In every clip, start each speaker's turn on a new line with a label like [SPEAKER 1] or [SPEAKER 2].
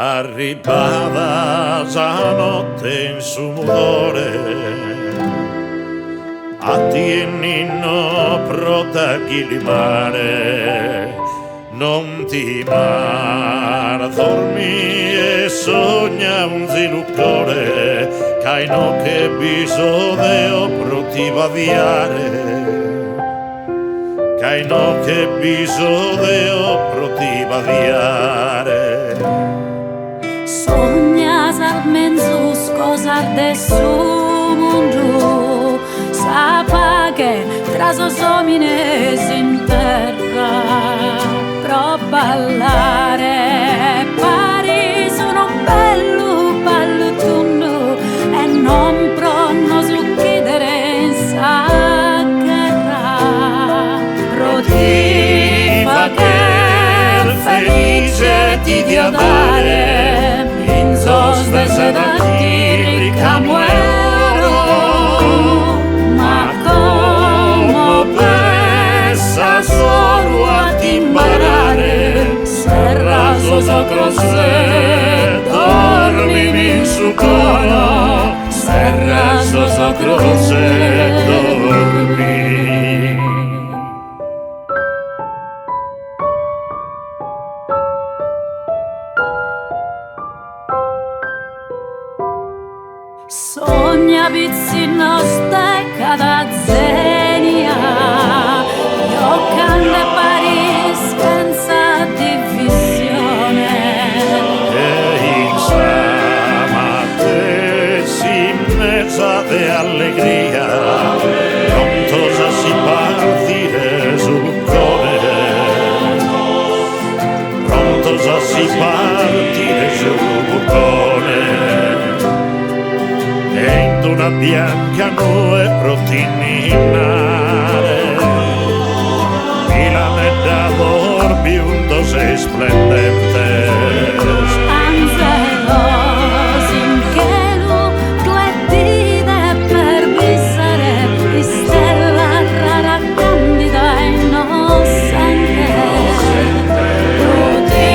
[SPEAKER 1] Arrivava la notte in suo mudore, attienino protaghi mare, non ti mar dormi e sogna un ziluccore, caino che bisogno protiva avviare, caino che bisogno protiva avviare.
[SPEAKER 2] Sognas al mezzo scosar de su mondo, sapa che tra sosomines in terra pro ballare pari sono bello ballotundo e non pronno su chiedere in sacra pro ti fa che felice ti dia dare in sospeso da ti ricamuero, ma come pensa solo a ti imparare, se raso sacro se dormi in su coro, se raso sacro se dormi. Sogna pizzino stecca da zenia, io canta Paris senza divisione.
[SPEAKER 1] E insieme a te si mezza de allegria, prontos a si partire sul cuore, prontos a si partire sul cuore. Una bianca nube protininare, Milano e d'amor biundos e splendentes.
[SPEAKER 2] Angelos in cielo, cletide per visare, di stella rara, candida e innocente. Tu ti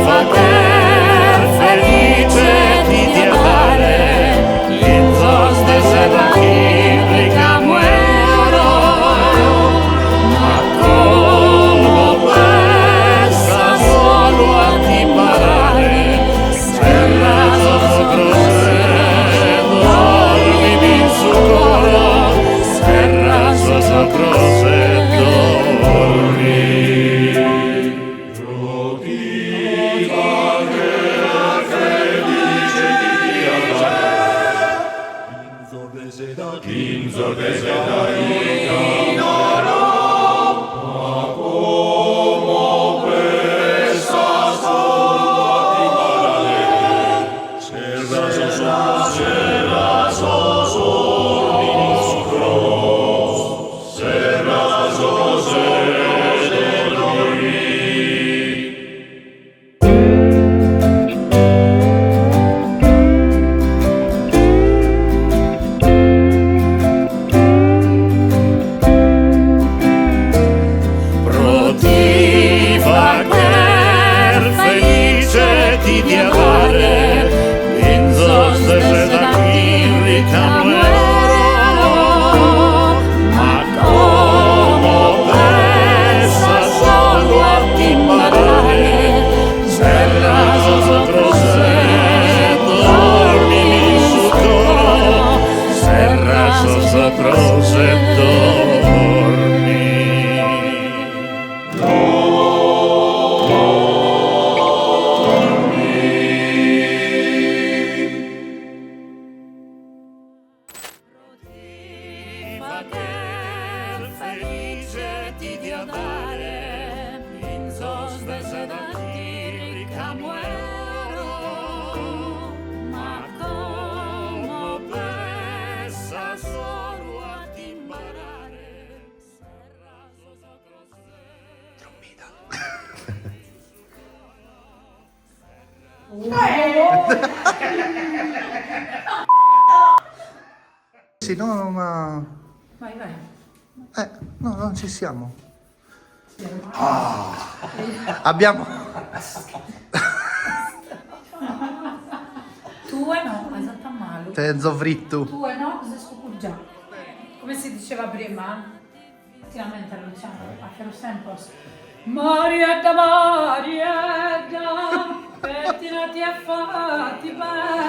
[SPEAKER 2] fa che felice ti dia dare,
[SPEAKER 3] Sì, no, ma...
[SPEAKER 4] Vai, vai.
[SPEAKER 3] No, non ci siamo. Abbiamo...
[SPEAKER 4] Tu no, esatto malo.
[SPEAKER 3] Tenzo fritto.
[SPEAKER 4] Tu no, cosa scucuggia? Come si diceva prima? Ultimamente lo diciamo, a che lo sempre. Marietta, Marietta, pettinati e fatti bene.